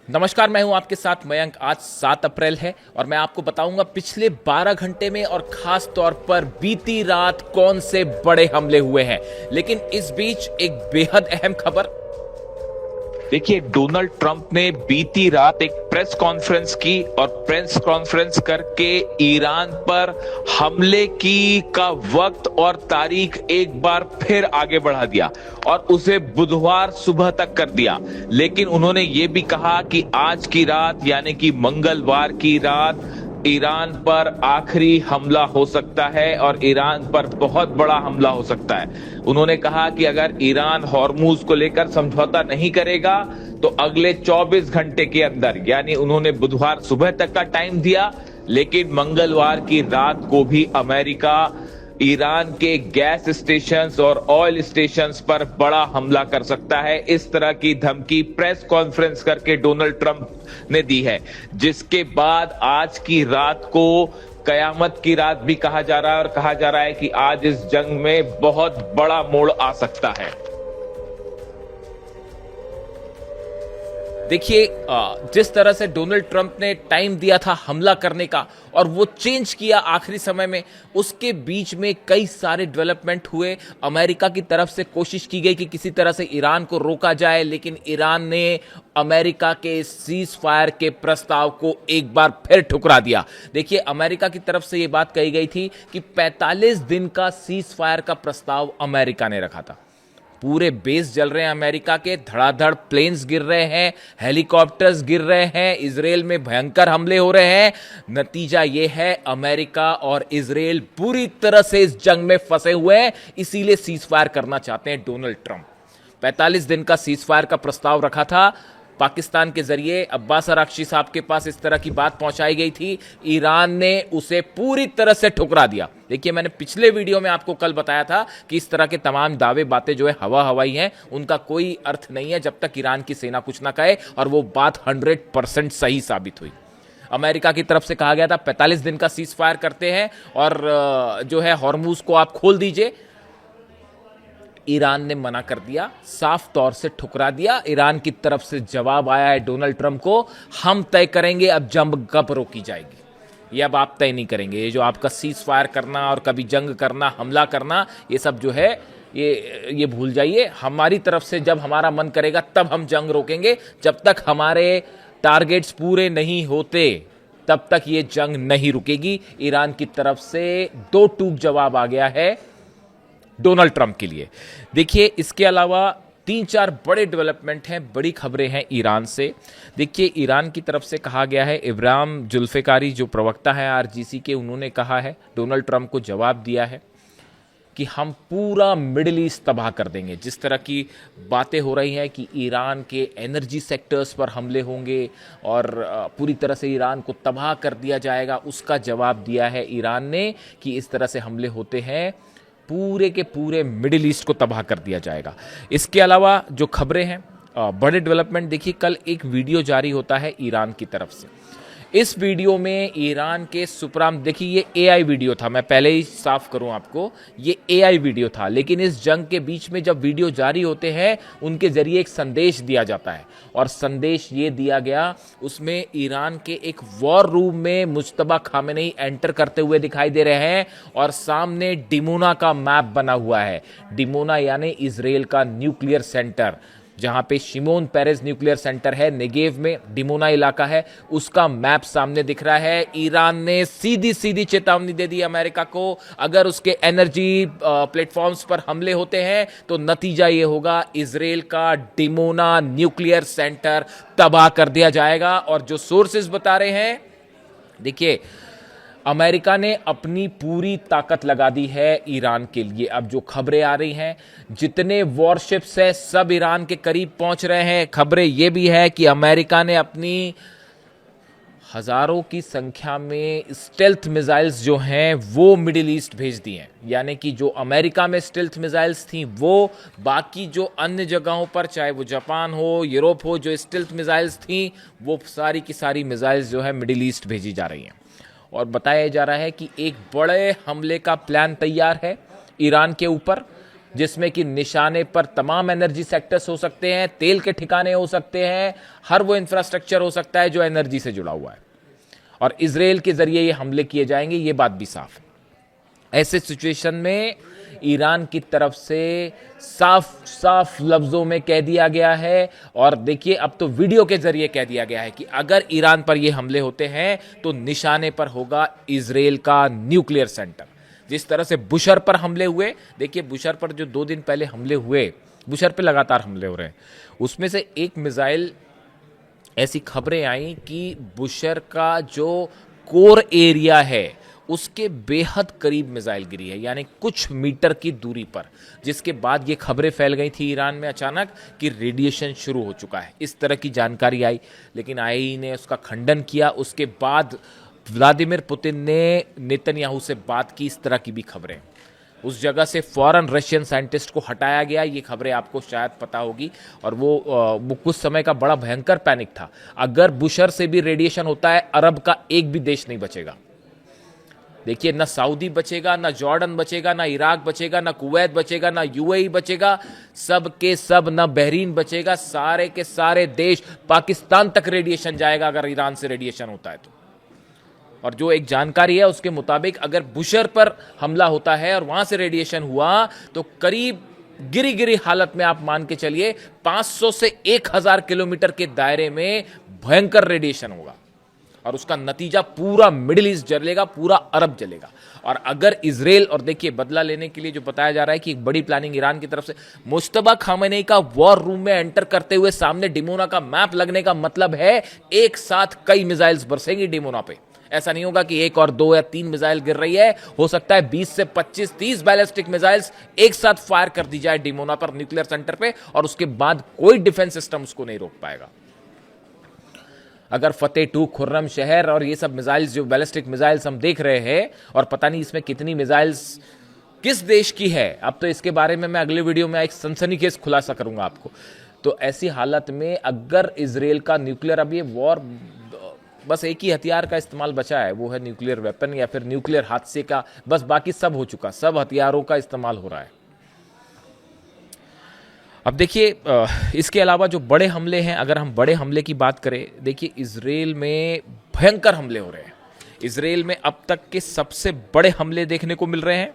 नमस्कार, मैं हूं आपके साथ मयंक। आज 7 अप्रैल है और मैं आपको बताऊंगा पिछले 12 घंटे में और खास तौर पर बीती रात कौन से बड़े हमले हुए हैं। लेकिन इस बीच एक बेहद अहम खबर। देखिए, डोनाल्ड ट्रंप ने बीती रात एक प्रेस कॉन्फ्रेंस की और प्रेस कॉन्फ्रेंस करके ईरान पर हमले की का वक्त और तारीख एक बार फिर आगे बढ़ा दिया और उसे बुधवार सुबह तक कर दिया। लेकिन उन्होंने ये भी कहा कि आज की रात यानी कि मंगलवार की रात ईरान पर आखिरी हमला हो सकता है और ईरान पर बहुत बड़ा हमला हो सकता है। उन्होंने कहा कि अगर ईरान हॉर्मूज को लेकर समझौता नहीं करेगा तो अगले 24 घंटे के अंदर, यानी उन्होंने बुधवार सुबह तक का टाइम दिया, लेकिन मंगलवार की रात को भी अमेरिका ईरान के गैस स्टेशंस और ऑयल स्टेशंस पर बड़ा हमला कर सकता है। इस तरह की धमकी प्रेस कॉन्फ्रेंस करके डोनाल्ड ट्रंप ने दी है, जिसके बाद आज की रात को कयामत की रात भी कहा जा रहा है और कहा जा रहा है कि आज इस जंग में बहुत बड़ा मोड़ आ सकता है। देखिए, जिस तरह से डोनाल्ड ट्रंप ने टाइम दिया था हमला करने का और वो चेंज किया आखिरी समय में, उसके बीच में कई सारे डेवलपमेंट हुए। अमेरिका की तरफ से कोशिश की गई कि किसी तरह से ईरान को रोका जाए, लेकिन ईरान ने अमेरिका के सीज फायर के प्रस्ताव को एक बार फिर ठुकरा दिया। देखिए, अमेरिका की तरफ से ये बात कही गई थी कि 45 दिन का सीज फायर का प्रस्ताव अमेरिका ने रखा था। पूरे बेस जल रहे हैं अमेरिका के, धड़ाधड़ प्लेन्स गिर रहे हैं, हेलीकॉप्टर्स गिर रहे हैं, इजराइल में भयंकर हमले हो रहे हैं। नतीजा यह है अमेरिका और इजराइल पूरी तरह से इस जंग में फंसे हुए हैं, इसीलिए सीज फायर करना चाहते हैं डोनाल्ड ट्रंप। 45 दिन का सीज फायर का प्रस्ताव रखा था पाकिस्तान के जरिए। अब्बास अराक्ची साहब के पास इस तरह की बात पहुंचाई गई थी, ईरान ने उसे पूरी तरह से ठुकरा दिया। देखिए, मैंने पिछले वीडियो में आपको कल बताया था कि इस तरह के तमाम दावे बातें जो है हवा हवाई हैं, उनका कोई अर्थ नहीं है जब तक ईरान की सेना कुछ ना कहे, और वो बात 100% सही साबित हुई। अमेरिका की तरफ से कहा गया था 45 दिन का सीज फायर करते हैं और जो है हॉर्मूज को आप खोल दीजिए। ईरान ने मना कर दिया, साफ तौर से ठुकरा दिया। ईरान की तरफ से जवाब आया है डोनाल्ड ट्रंप को, हम तय करेंगे अब जंग कब रोकी जाएगी। ये अब आप तय नहीं करेंगे। ये जो आपका सीज फायर करना और कभी जंग करना, हमला करना, ये सब जो है ये भूल जाइए। हमारी तरफ से जब हमारा मन करेगा तब हम जंग रोकेंगे। जब तक हमारे टारगेट्स पूरे नहीं होते तब तक ये जंग नहीं रुकेगी। ईरान की तरफ से दो टूक जवाब आ गया है डोनाल्ड ट्रंप के लिए। देखिए, इसके अलावा 3-4 बड़े डेवलपमेंट हैं, बड़ी खबरें हैं ईरान से। देखिए, ईरान की तरफ से कहा गया है, इब्राहिम जुल्फिकारी जो प्रवक्ता है आरजीसी के, उन्होंने कहा है, डोनाल्ड ट्रंप को जवाब दिया है कि हम पूरा मिडिल ईस्ट तबाह कर देंगे। जिस तरह की बातें हो रही हैं कि ईरान के एनर्जी सेक्टर्स पर हमले होंगे और पूरी तरह से ईरान को तबाह कर दिया जाएगा, उसका जवाब दिया है ईरान ने कि इस तरह से हमले होते हैं, पूरे के पूरे मिडिल ईस्ट को तबाह कर दिया जाएगा। इसके अलावा जो खबरें हैं, बड़े डेवलपमेंट, देखिए कल एक वीडियो जारी होता है ईरान की तरफ से। इस वीडियो में ईरान के सुप्राम, देखिए ये एआई वीडियो था, मैं पहले ही साफ करूं आपको, ये एआई वीडियो था, लेकिन इस जंग के बीच में जब वीडियो जारी होते हैं उनके जरिए एक संदेश दिया जाता है और संदेश ये दिया गया, उसमें ईरान के एक वॉर रूम में मुज्तबा खामेनेई एंटर करते हुए दिखाई दे रहे हैं और सामने डिमोना का मैप बना हुआ है। डिमोना यानी इजराइल का न्यूक्लियर सेंटर, जहां पे शिमोन पेरेज न्यूक्लियर सेंटर है, नेगेव में डिमोना इलाका है, उसका मैप सामने दिख रहा है। ईरान ने सीधी सीधी चेतावनी दे दी अमेरिका को, अगर उसके एनर्जी प्लेटफॉर्म्स पर हमले होते हैं तो नतीजा ये होगा, इजराइल का डिमोना न्यूक्लियर सेंटर तबाह कर दिया जाएगा। और जो सोर्सेज बता रहे हैं, देखिए अमेरिका ने अपनी पूरी ताकत लगा दी है ईरान के लिए। अब जो खबरें आ रही हैं, जितने वॉरशिप्स हैं सब ईरान के करीब पहुंच रहे हैं। खबरें ये भी है कि अमेरिका ने अपनी हजारों की संख्या में स्टेल्थ मिसाइल्स जो हैं वो मिडिल ईस्ट भेज दी हैं। यानी कि जो अमेरिका में स्टेल्थ मिसाइल्स थी वो बाकी जो अन्य जगहों पर, चाहे वो जापान हो, यूरोप हो, जो स्टेल्थ मिसाइल्स थी वो सारी की सारी मिसाइल्स जो है मिडिल ईस्ट भेजी जा रही हैं। और बताया जा रहा है कि एक बड़े हमले का प्लान तैयार है ईरान के ऊपर, जिसमें कि निशाने पर तमाम एनर्जी सेक्टर्स हो सकते हैं, तेल के ठिकाने हो सकते हैं, हर वो इंफ्रास्ट्रक्चर हो सकता है जो एनर्जी से जुड़ा हुआ है, और इजराइल के जरिए ये हमले किए जाएंगे, ये बात भी साफ है। ऐसे सिचुएशन में ईरान की तरफ से साफ साफ लफ्जों में कह दिया गया है, और देखिए अब तो वीडियो के जरिए कह दिया गया है कि अगर ईरान पर ये हमले होते हैं तो निशाने पर होगा इजराइल का न्यूक्लियर सेंटर। जिस तरह से बुशर पर हमले हुए, देखिए बुशर पर जो 2 दिन पहले हमले हुए, बुशर पे लगातार हमले हो रहे हैं, उसमें से एक मिसाइल, ऐसी खबरें आई कि बुशर का जो कोर एरिया है उसके बेहद करीब मिसाइल गिरी है, यानी कुछ मीटर की दूरी पर, जिसके बाद ये खबरें फैल गई थी ईरान में अचानक कि रेडिएशन शुरू हो चुका है, इस तरह की जानकारी आई, लेकिन आईएई ने उसका खंडन किया। उसके बाद व्लादिमीर पुतिन ने नेतन्याहू से बात की, इस तरह की भी खबरें, उस जगह से फौरन रशियन साइंटिस्ट को हटाया गया, ये खबरें आपको शायद पता होगी, और वो कुछ समय का बड़ा भयंकर पैनिक था। अगर बुशर से भी रेडिएशन होता है, अरब का एक भी देश नहीं बचेगा। देखिए, ना सऊदी बचेगा, ना जॉर्डन बचेगा, ना इराक बचेगा, ना कुवैत बचेगा, ना यूएई बचेगा, सब के सब, ना बहरीन बचेगा, सारे के सारे देश, पाकिस्तान तक रेडिएशन जाएगा अगर ईरान से रेडिएशन होता है तो। और जो एक जानकारी है उसके मुताबिक अगर बुशर पर हमला होता है और वहां से रेडिएशन हुआ तो करीब गिरी गिरी हालत में आप मान के चलिए 500 से 1000 किलोमीटर के दायरे में भयंकर रेडिएशन होगा, और उसका नतीजा पूरा मिडिल ईस्ट जलेगा, पूरा अरब जलेगा। और अगर इजराइल, और देखिए बदला लेने के लिए जो बताया जा रहा है कि एक बड़ी प्लानिंग ईरान की तरफ से, मुश्तबा खामेनेई का वॉर रूम में एंटर करते हुए सामने डिमोना का मैप लगने का मतलब है एक साथ कई मिसाइल्स बरसेंगी डिमोना पे। ऐसा नहीं होगा कि 1 और 2 या 3 मिसाइल गिर रही है, हो सकता है 20 से 25, 30 बैलिस्टिक मिसाइल्स एक साथ फायर कर दी जाए डिमोना पर, न्यूक्लियर सेंटर पे, और उसके बाद कोई डिफेंस सिस्टम उसको नहीं रोक पाएगा। अगर फतेह 2, खुर्रम शहर और ये सब मिसाइल्स, जो बैलिस्टिक मिसाइल्स हम देख रहे हैं, और पता नहीं इसमें कितनी मिसाइल्स किस देश की है, अब तो इसके बारे में मैं अगले वीडियो में एक सनसनीखेज खुलासा करूंगा आपको। तो ऐसी हालत में अगर इजराइल का न्यूक्लियर, अब ये वॉर बस एक ही हथियार का इस्तेमाल बचा है, वो है न्यूक्लियर वेपन या फिर न्यूक्लियर हादसे का, बस बाकी सब हो चुका, सब हथियारों का इस्तेमाल हो रहा है। अब देखिए, इसके अलावा जो बड़े हमले हैं, अगर हम बड़े हमले की बात करें, देखिए इजराइल में भयंकर हमले हो रहे हैं। इजराइल में अब तक के सबसे बड़े हमले देखने को मिल रहे हैं।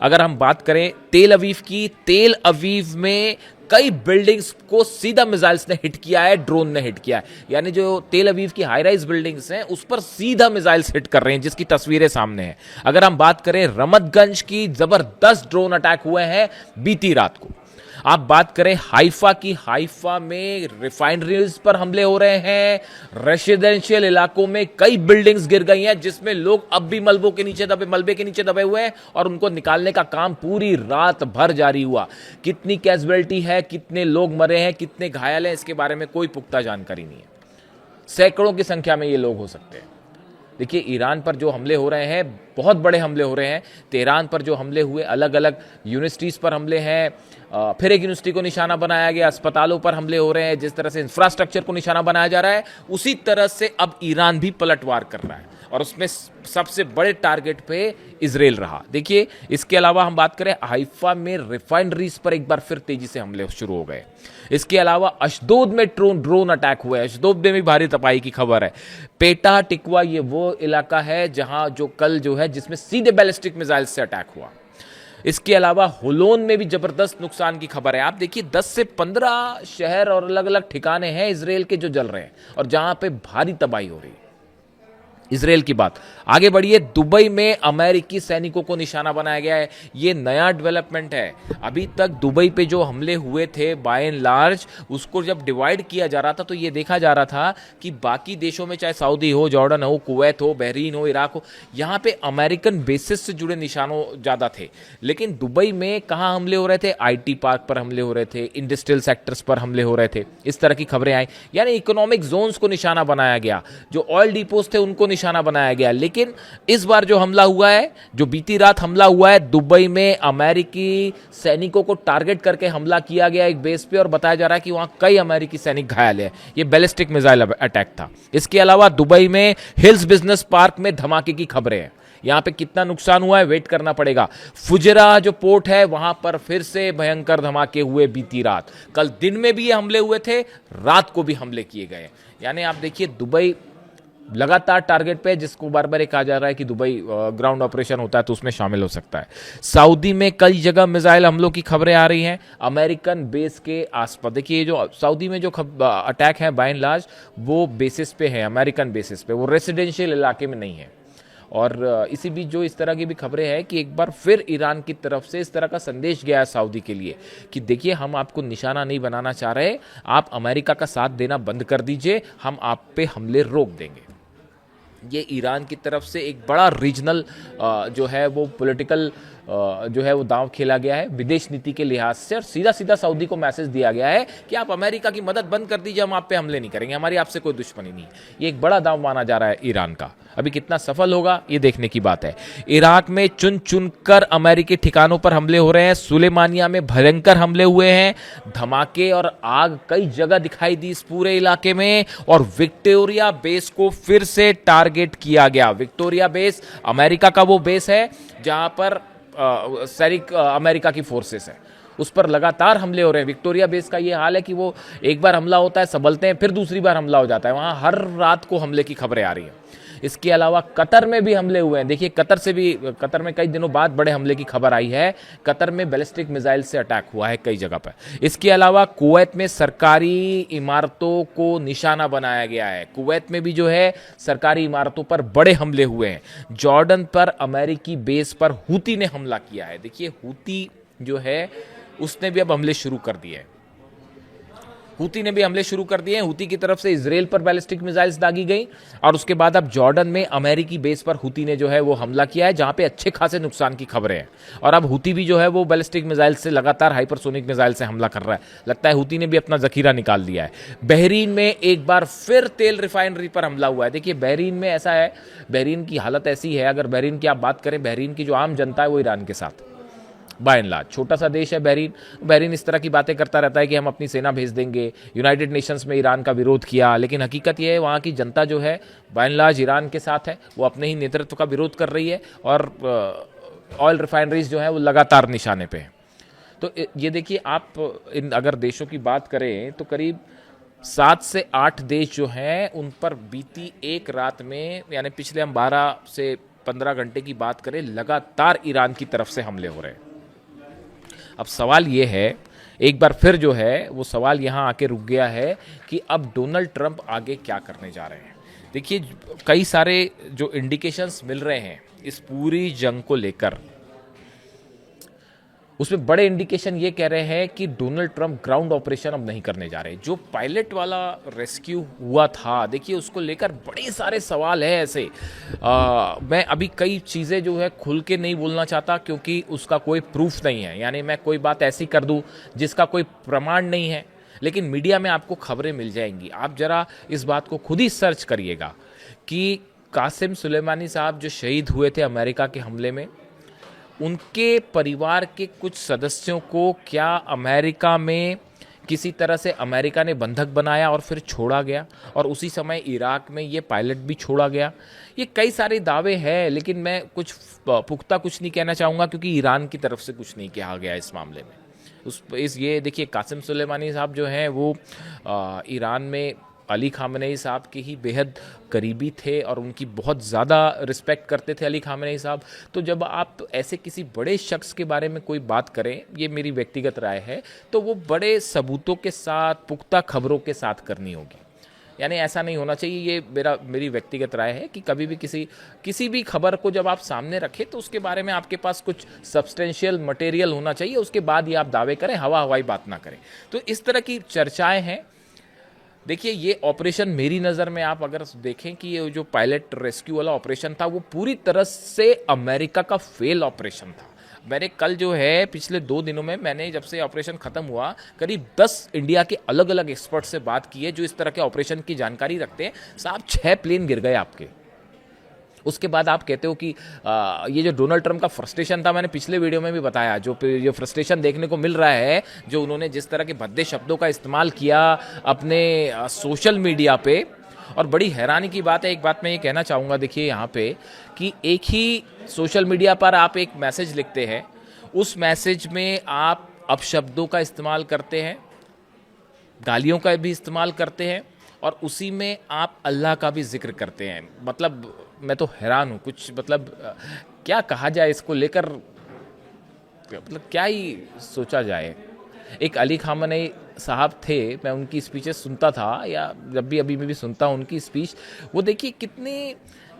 अगर हम बात करें तेल अवीव की, तेल अवीव में कई बिल्डिंग्स को सीधा मिसाइल्स ने हिट किया है, ड्रोन ने हिट किया है, यानी जो तेल अवीव की हाई राइज बिल्डिंग्स हैं उस पर सीधा मिसाइल्स हिट कर रहे हैं, जिसकी तस्वीरें सामने हैं। अगर हम बात करें रमतगंज की, जबरदस्त ड्रोन अटैक हुए हैं बीती रात को। आप बात करें हाइफा की, हाइफा में रिफाइनरीज पर हमले हो रहे हैं, रेसिडेंशियल इलाकों में कई बिल्डिंग्स गिर गई हैं, जिसमें लोग अब भी मलबे के नीचे दबे हुए हैं, और उनको निकालने का काम पूरी रात भर जारी हुआ। कितनी कैजुअलिटी है, कितने लोग मरे हैं, कितने घायल हैं, इसके बारे में कोई पुख्ता जानकारी नहीं है। सैकड़ों की संख्या में ये लोग हो सकते हैं। देखिए, ईरान पर जो हमले हो रहे हैं, बहुत बड़े हमले हो रहे हैं। तेहरान पर जो हमले हुए, अलग अलग यूनिवर्सिटीज पर हमले हैं, फिर एक यूनिवर्सिटी को निशाना बनाया गया, अस्पतालों पर हमले हो रहे हैं, जिस तरह से इंफ्रास्ट्रक्चर को निशाना बनाया जा रहा है, उसी तरह से अब ईरान भी पलटवार कर रहा है, और उसमें सबसे बड़े टारगेट पे इजराइल रहा। देखिए, इसके अलावा हम बात करें, हाइफा में रिफाइनरीज पर एक बार फिर तेजी से हमले शुरू हो गए। इसके अलावा अशदोद में ड्रोन अटैक हुआ है, अशदोद में भी भारी तपाई की खबर है। पेटा टिकवा, ये वो इलाका है जहां जो कल जो है जिसमें सीधे बैलिस्टिक मिसाइल से अटैक हुआ। इसके अलावा होलोन में भी जबरदस्त नुकसान की खबर है। आप देखिए, 10 से 15 शहर और अलग अलग ठिकाने हैं इजराइल के जो जल रहे हैं, और जहां पे भारी तबाही हो रही है। इजराइल की बात आगे बढ़िए, दुबई में अमेरिकी सैनिकों को निशाना बनाया गया है। ये नया डेवलपमेंट है। अभी तक दुबई पे जो हमले हुए थे बाय एंड लार्ज, उसको जब डिवाइड किया जा रहा था तो ये देखा जा रहा था कि बाकी देशों में, चाहे सऊदी हो, जॉर्डन हो, कुवैत हो, बहरीन हो, इराक हो, यहाँ पे अमेरिकन बेसिस से जुड़े निशानों ज्यादा थे। लेकिन दुबई में कहाँ हमले हो रहे थे? आईटी पार्क पर हमले हो रहे थे, इंडस्ट्रियल सेक्टर्स पर हमले हो रहे थे, इस तरह की खबरें आई। यानी इकोनॉमिक जोन्स को निशाना बनाया गया, जो ऑयल डिपोज थे उनको निशाना बनाया गया। लेकिन इस बार जो हमला हुआ है, जो बीती रात हमला हुआ है, दुबई में अमेरिकी सैनिकों को टारगेट करके हमला किया गया एक बेस पे, और बताया जा रहा है कि वहां कई अमेरिकी सैनिक घायल हैं। ये बैलिस्टिक मिसाइल अटैक था। इसके अलावा दुबई में हिल्स बिजनेस पार्क में धमाके की खबरें हैं। यहाँ पे कितना नुकसान हुआ है वेट करना पड़ेगा। फुजरा जो पोर्ट है वहां पर फिर से भयंकर धमाके हुए बीती रात। कल दिन में भी ये हमले हुए थे, रात को भी हमले किए गए। यानी आप देखिए दुबई लगातार टारगेट पे, जिसको बार बार कहा जा रहा है कि दुबई ग्राउंड ऑपरेशन होता है तो उसमें शामिल हो सकता है। सऊदी में कई जगह मिसाइल हमलों की खबरें आ रही हैं अमेरिकन बेस के आसपास। देखिए जो सऊदी में जो अटैक है बाय एंड लार्ज वो बेसिस पे है, अमेरिकन बेसिस पे, वो रेसिडेंशियल इलाके में नहीं है। और इसी बीच जो इस तरह की भी खबरें हैं कि एक बार फिर ईरान की तरफ से इस तरह का संदेश गया है सऊदी के लिए कि देखिए हम आपको निशाना नहीं बनाना चाह रहे, आप अमेरिका का साथ देना बंद कर दीजिए, हम आप पे हमले रोक देंगे। ये ईरान की तरफ से एक बड़ा रीजनल जो है वो पॉलिटिकल जो है वो दांव खेला गया है विदेश नीति के लिहाज से, और सीधा सीधा सऊदी को मैसेज दिया गया है कि आप अमेरिका की मदद बंद कर दीजिए, हम आप पे हमले नहीं करेंगे, हमारी आपसे कोई दुश्मनी नहीं। ये एक बड़ा दांव माना जा रहा है ईरान का। अभी कितना सफल होगा ये देखने की बात है। इराक में चुन चुनकर अमेरिकी ठिकानों पर हमले हो रहे हैं। सुलेमानिया में भयंकर हमले हुए हैं, धमाके और आग कई जगह दिखाई दी इस पूरे इलाके में। और विक्टोरिया बेस को फिर से टारगेट किया गया। विक्टोरिया बेस अमेरिका का वो बेस है जहां पर सैनिक अमेरिका की फोर्सेस है, उस पर लगातार हमले हो रहे हैं। विक्टोरिया बेस का ये हाल है कि वो एक बार हमला होता है, संभलते हैं, फिर दूसरी बार हमला हो जाता है। वहां हर रात को हमले की खबरें आ रही हैं। इसके अलावा कतर में भी हमले हुए हैं। देखिए कतर में कई दिनों बाद बड़े हमले की खबर आई है। कतर में बैलिस्टिक मिसाइल से अटैक हुआ है कई जगह पर। इसके अलावा कुवैत में सरकारी इमारतों को निशाना बनाया गया है। कुवैत में भी जो है सरकारी इमारतों पर बड़े हमले हुए हैं। जॉर्डन पर अमेरिकी बेस पर हूती ने हमला किया है। देखिए हूती जो है उसने भी अब हमले शुरू कर दिए हैं। हूती ने भी हमले शुरू कर दिए हैं। हूती की तरफ से इजराइल पर बैलिस्टिक मिसाइल्स दागी गई और उसके बाद अब जॉर्डन में अमेरिकी बेस पर हूती ने जो है वो हमला किया है, जहां पे अच्छे खासे नुकसान की खबरें हैं। और अब हूती भी जो है वो बैलिस्टिक मिसाइल से लगातार हाइपरसोनिक मिसाइल से हमला कर रहा है। लगता है हूती ने भी अपना जखीरा निकाल दिया है। बहरीन में एक बार फिर तेल रिफाइनरी पर हमला हुआ है। देखिए बहरीन में ऐसा है, बहरीन की हालत ऐसी है, अगर बहरीन की आप बात करें, बहरीन की जो आम जनता है वो ईरान के साथ बाय एंड लार्ज। छोटा सा देश है बहरीन इस तरह की बातें करता रहता है कि हम अपनी सेना भेज देंगे, यूनाइटेड नेशंस में ईरान का विरोध किया, लेकिन हकीकत यह है वहाँ की जनता जो है बाय एंड लार्ज ईरान के साथ है, वो अपने ही नेतृत्व का विरोध कर रही है और ऑयल रिफाइनरीज जो है वो लगातार निशाने पे हैं। तो ये देखिए आप इन अगर देशों की बात करें तो करीब 7 से 8 देश जो हैं उन पर बीती एक रात में, यानी पिछले हम 12 से 15 घंटे की बात करें, लगातार ईरान की तरफ से हमले हो रहे हैं। अब सवाल ये है, एक बार फिर जो है वो सवाल यहाँ आके रुक गया है कि अब डोनाल्ड ट्रंप आगे क्या करने जा रहे हैं। देखिए कई सारे जो इंडिकेशंस मिल रहे हैं इस पूरी जंग को लेकर, उसमें बड़े इंडिकेशन ये कह रहे हैं कि डोनाल्ड ट्रंप ग्राउंड ऑपरेशन अब नहीं करने जा रहे। जो पायलट वाला रेस्क्यू हुआ था, देखिए उसको लेकर बड़े सारे सवाल है ऐसे। मैं अभी कई चीज़ें जो है खुल के नहीं बोलना चाहता क्योंकि उसका कोई प्रूफ नहीं है, यानी मैं कोई बात ऐसी कर दूं जिसका कोई प्रमाण नहीं है, लेकिन मीडिया में आपको खबरें मिल जाएंगी। आप जरा इस बात को खुद ही सर्च करिएगा कि कासिम सुलेमानी साहब जो शहीद हुए थे अमेरिका के हमले में, उनके परिवार के कुछ सदस्यों को क्या अमेरिका में किसी तरह से अमेरिका ने बंधक बनाया और फिर छोड़ा गया, और उसी समय इराक में ये पायलट भी छोड़ा गया। ये कई सारे दावे हैं, लेकिन मैं कुछ पुख्ता कुछ नहीं कहना चाहूँगा क्योंकि ईरान की तरफ से कुछ नहीं कहा गया इस मामले में। ये देखिए कासिम सुलेमानी साहब जो हैं वो ईरान में अली खामनेई साहब के ही बेहद करीबी थे और उनकी बहुत ज़्यादा रिस्पेक्ट करते थे अली खामनेई साहब। तो जब आप ऐसे किसी बड़े शख्स के बारे में कोई बात करें, ये मेरी व्यक्तिगत राय है, तो वो बड़े सबूतों के साथ, पुख्ता खबरों के साथ करनी होगी। यानी ऐसा नहीं होना चाहिए, ये मेरी व्यक्तिगत राय है कि कभी भी किसी भी खबर को जब आप सामने रखें तो उसके बारे में आपके पास कुछ सब्सटेंशियल मटेरियल होना चाहिए, उसके बाद ही आप दावे करें, हवाई बात ना करें। तो इस तरह की चर्चाएँ हैं। देखिए ये ऑपरेशन मेरी नज़र में आप अगर देखें कि ये जो पायलट रेस्क्यू वाला ऑपरेशन था वो पूरी तरह से अमेरिका का फेल ऑपरेशन था। मैंने कल जो है पिछले 2 दिनों में मैंने जब से ऑपरेशन ख़त्म हुआ करीब 10 इंडिया के अलग अलग एक्सपर्ट से बात की है जो इस तरह के ऑपरेशन की जानकारी रखते हैं। साहब 6 प्लेन गिर गए आपके। उसके बाद आप कहते हो कि ये जो डोनाल्ड ट्रंप का फ्रस्ट्रेशन था, मैंने पिछले वीडियो में भी बताया, जो फ्रस्ट्रेशन देखने को मिल रहा है, जो उन्होंने जिस तरह के भद्दे शब्दों का इस्तेमाल किया अपने सोशल मीडिया पे, और बड़ी हैरानी की बात है, एक बात मैं ये कहना चाहूँगा, देखिए यहाँ पे कि एक ही सोशल मीडिया पर आप एक मैसेज लिखते हैं, उस मैसेज में आप अपशब्दों का इस्तेमाल करते हैं, गालियों का भी इस्तेमाल करते हैं, और उसी में आप अल्लाह का भी जिक्र करते हैं। मतलब मैं तो हैरान हूँ, कुछ मतलब क्या कहा जाए इसको लेकर, मतलब क्या ही सोचा जाए। एक अली खामनेई साहब थे, मैं उनकी स्पीचेस सुनता था, या जब भी अभी मैं भी सुनता हूँ उनकी स्पीच, वो देखिए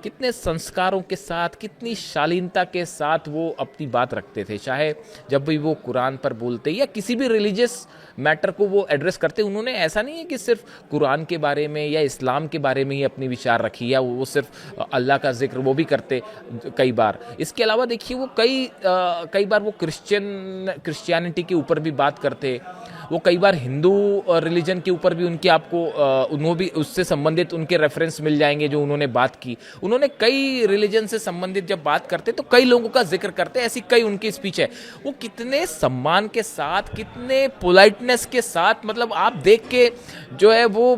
कितने संस्कारों के साथ, कितनी शालीनता के साथ वो अपनी बात रखते थे। चाहे जब भी वो कुरान पर बोलते या किसी भी रिलीजियस मैटर को वो एड्रेस करते, उन्होंने ऐसा नहीं है कि सिर्फ कुरान के बारे में या इस्लाम के बारे में ही अपनी विचार रखी, या वो सिर्फ अल्लाह का जिक्र वो भी करते कई बार। इसके अलावा देखिए वो कई बार वो क्रिश्चियनिटी के ऊपर भी बात करते, वो कई बार हिंदू रिलीजन के ऊपर भी उनकी आपको उन्होंने भी उससे संबंधित उनके रेफरेंस मिल जाएंगे जो उन्होंने बात की। उन्होंने कई रिलीजन से संबंधित जब बात करते तो कई लोगों का जिक्र करते, ऐसी कई उनकी स्पीच है। वो कितने सम्मान के साथ, कितने पोलाइटनेस के साथ, मतलब आप देख के जो है वो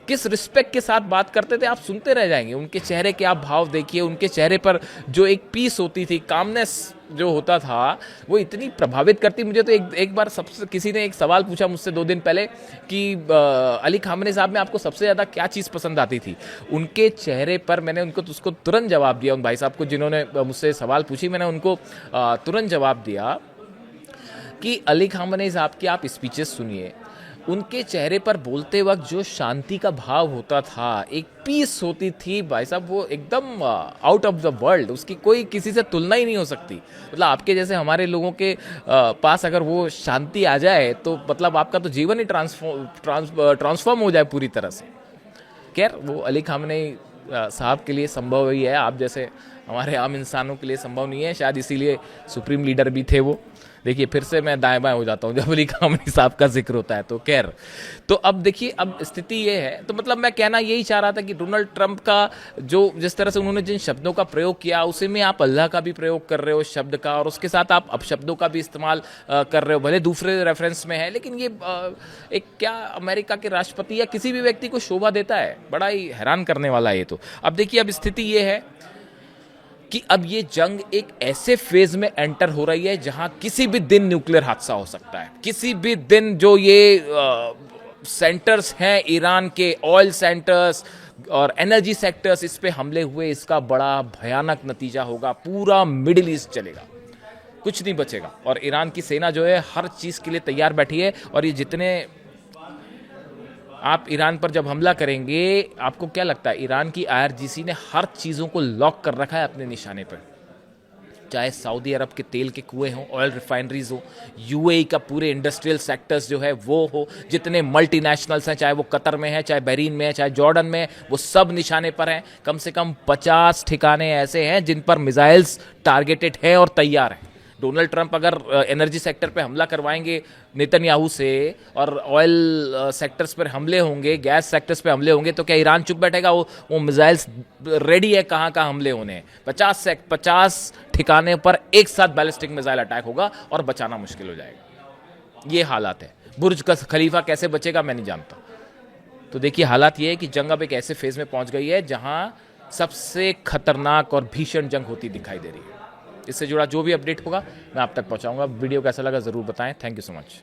किस रिस्पेक्ट के साथ बात करते थे, आप सुनते रह जाएंगे। उनके चेहरे के आप भाव देखिए, उनके चेहरे पर जो एक पीस होती थी, कामनेस जो होता था, वो इतनी प्रभावित करती। मुझे तो एक बार सबसे किसी ने एक सवाल पूछा मुझसे 2 दिन पहले कि अली खामनेई साहब में आपको सबसे ज़्यादा क्या चीज़ पसंद आती थी उनके चेहरे पर। मैंने उनको उसको तुरंत जवाब दिया, उन भाई साहब को जिन्होंने मुझसे सवाल पूछी, मैंने उनको तुरंत जवाब दिया कि अली खामनेई साहब की आप स्पीचेस सुनिए, उनके चेहरे पर बोलते वक्त जो शांति का भाव होता था, एक पीस होती थी भाई साहब, वो एकदम आउट ऑफ द वर्ल्ड, उसकी कोई किसी से तुलना ही नहीं हो सकती। मतलब आपके जैसे हमारे लोगों के पास अगर वो शांति आ जाए तो मतलब आपका तो जीवन ही ट्रांसफॉर्म हो जाए पूरी तरह से। खैर, वो अली खामनेई साहब के लिए संभव ही है, आप जैसे हमारे आम इंसानों के लिए संभव नहीं है, शायद इसीलिए सुप्रीम लीडर भी थे वो। देखिए फिर से मैं दाएं बाएं हो जाता हूँ जब अली खामनेई साहब का जिक्र होता है तो। खैर, तो अब देखिए, अब स्थिति ये है, तो मतलब मैं कहना यही चाह रहा था कि डोनाल्ड ट्रंप का जो जिस तरह से उन्होंने जिन शब्दों का प्रयोग किया, उसी में आप अल्लाह का भी प्रयोग कर रहे हो शब्द का, और उसके साथ आप अपशब्दों का भी इस्तेमाल कर रहे हो, भले दूसरे रेफरेंस में है, लेकिन ये एक क्या अमेरिका के राष्ट्रपति या किसी भी व्यक्ति को शोभा देता है? बड़ा ही हैरान करने वाला है ये तो। अब देखिए, अब स्थिति ये है कि अब ये जंग एक ऐसे फेज में एंटर हो रही है जहां किसी भी दिन न्यूक्लियर हादसा हो सकता है। किसी भी दिन जो ये सेंटर्स हैं ईरान के, ऑयल सेंटर्स और एनर्जी सेक्टर्स, इस पे हमले हुए, इसका बड़ा भयानक नतीजा होगा। पूरा मिडिल ईस्ट चलेगा, कुछ नहीं बचेगा। और ईरान की सेना जो है हर चीज़ के लिए तैयार बैठी है। और ये जितने आप ईरान पर जब हमला करेंगे, आपको क्या लगता है, ईरान की आईआरजीसी ने हर चीज़ों को लॉक कर रखा है अपने निशाने पर। चाहे सऊदी अरब के तेल के कुएं हों, ऑयल रिफाइनरीज हो, यूएई का पूरे इंडस्ट्रियल सेक्टर्स जो है वो हो, जितने मल्टीनेशनल्स हैं, चाहे वो कतर में है, चाहे बहरीन में है, चाहे जॉर्डन में है, वो सब निशाने पर हैं। कम से कम 50 ठिकाने ऐसे हैं जिन पर मिसाइल्स टारगेटेड है और तैयार हैं। डोनाल्ड ट्रंप अगर एनर्जी सेक्टर पे हमला करवाएंगे नेतन्याहू से, और ऑयल सेक्टर्स पर हमले होंगे, गैस सेक्टर्स पे हमले होंगे, तो क्या ईरान चुप बैठेगा? वो मिसाइल्स रेडी है, कहाँ कहाँ हमले होने हैं। 50 ठिकाने पर एक साथ बैलिस्टिक मिसाइल अटैक होगा और बचाना मुश्किल हो जाएगा। ये हालात है। बुर्ज का खलीफा कैसे बचेगा मैं नहीं जानता। तो देखिए, हालात ये है कि जंग अब एक ऐसे फेज में पहुंच गई है जहां सबसे खतरनाक और भीषण जंग होती दिखाई दे रही है। इससे जुड़ा जो भी अपडेट होगा मैं आप तक पहुंचाऊंगा। वीडियो कैसा लगा ज़रूर बताएं। Thank you so much.